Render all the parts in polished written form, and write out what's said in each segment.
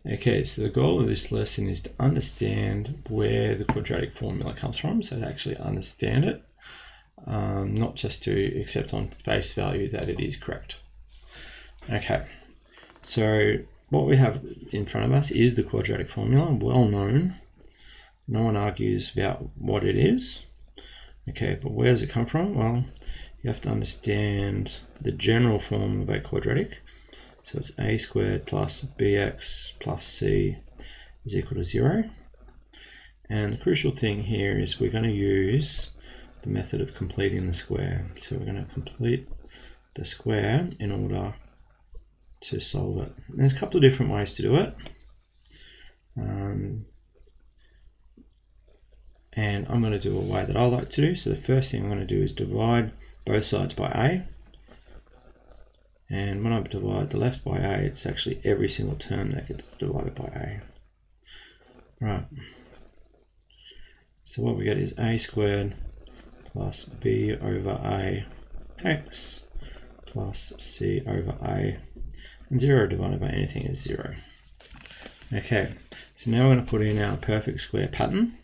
Okay, so the goal of this lesson is to understand where the quadratic formula comes from, so to actually understand it, not just to accept on face value that it is correct. Okay, so what we have in front of us is the quadratic formula, well known. No one argues about what it is. Okay, but where does it come from? Well, you have to understand the general form of a quadratic. So it's a squared plus bx plus c is equal to 0. And the crucial thing here is we're going to use the method of completing the square. So we're going to complete the square in order to solve it. And there's a couple of different ways to do it. And I'm going to do a way that I like to do. So the first thing I'm going to do is divide both sides by a. And when I divide the left by a, it's actually every single term that gets divided by a. Right. So what we get is a squared plus b over a x plus c over a. And 0 divided by anything is 0. Okay, so now we're going to put in our perfect square pattern.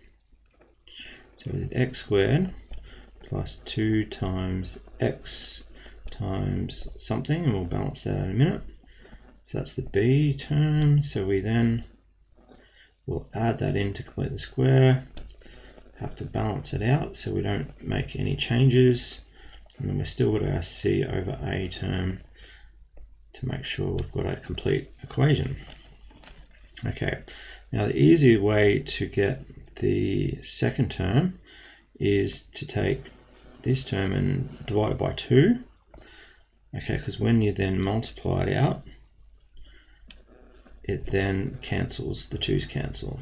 So it's x squared plus 2 times x times something, and we'll balance that out in a minute. So that's the b term, so we then will add that in to complete the square, have to balance it out so we don't make any changes, and then we've still got our c over a term to make sure we've got a complete equation. Okay, now the easy way to get the second term is to take this term and divide it by 2. Okay, because when you then multiply it out, it then cancels, the 2's cancel.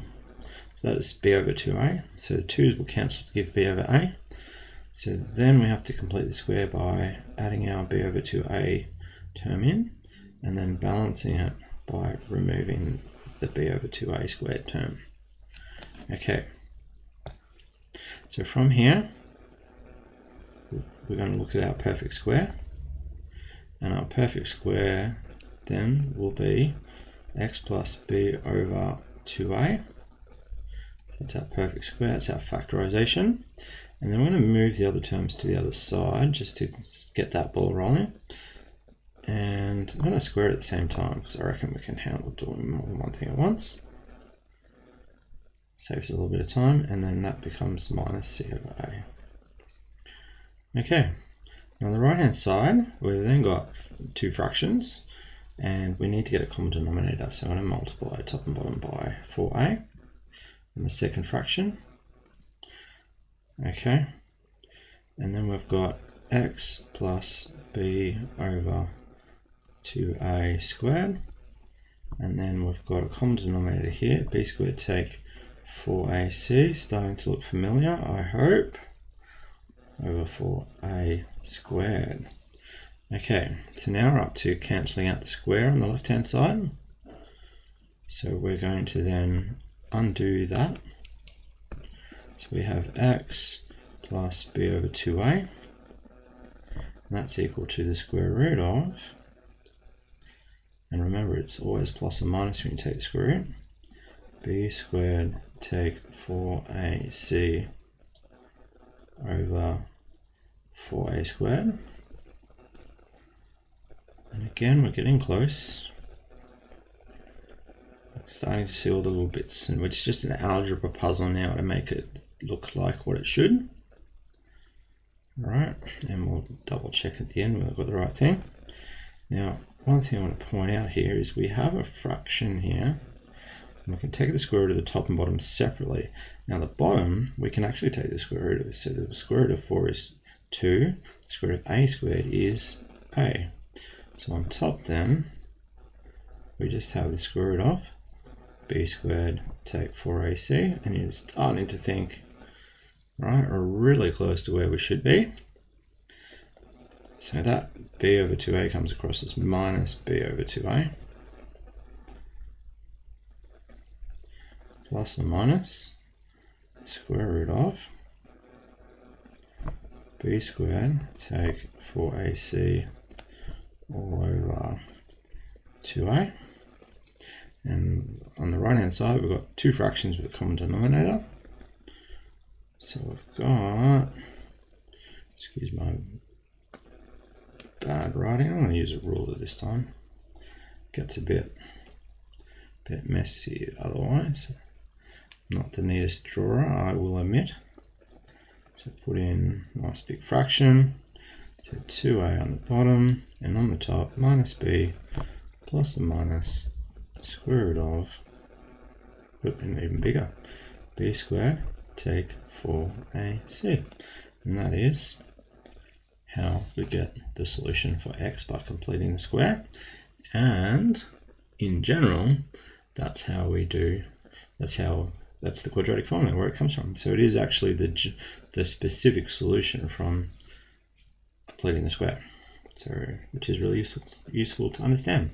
So that is b over 2a. So the 2's will cancel to give b over a. So then we have to complete the square by adding our b over 2a term in, and then balancing it by removing the b over 2a squared term. Okay, so from here, we're going to look at our perfect square. And our perfect square then will be x plus b over 2a. That's our perfect square, that's our factorization. And then we're going to move the other terms to the other side just to get that ball rolling. And I'm going to square it at the same time because I reckon we can handle doing more than one thing at once. Saves a little bit of time, and then that becomes minus c over a. Okay. Now on the right hand side, we've then got 2 fractions, and we need to get a common denominator. So I'm going to multiply top and bottom by 4a in the second fraction. Okay, and then we've got x plus b over 2a squared, and then we've got a common denominator here, b squared take 4ac, starting to look familiar, I hope, over 4a squared. Okay, so now we're up to cancelling out the square on the left hand side. So we're going to then undo that. So we have x plus b over 2a, and that's equal to the square root of, and remember it's always plus or minus when you take the square root, b squared take 4ac over 4a squared. And again, we're getting close. It's starting to see all the little bits, and it's just an algebra puzzle now to make it look like what it should. Alright, and we'll double check at the end we've got the right thing. Now, one thing I want to point out here is we have a fraction here, and we can take the square root of the top and bottom separately. Now the bottom, we can actually take the square root of, so the square root of 4 is 2, the square root of a squared is a. So on top then, we just have the square root of b squared take 4ac, and you're starting to think, right, we're really close to where we should be. So that b over 2a comes across as minus b over 2a, plus or minus square root of b squared take 4ac all over 2a, and on the right hand side, we've got two fractions with a common denominator. So we've got, excuse my bad writing, I'm going to use a ruler this time. Gets a bit messy otherwise. Not the neatest drawer, I will admit. So put in nice big fraction. So 2a on the bottom, and on the top, minus b plus or minus square root of, and even bigger, b squared take 4ac. And that is how we get the solution for x by completing the square. And in general, that's how we do, that's the quadratic formula where it comes from. So it is actually the specific solution from completing the square. So, which is really useful to understand.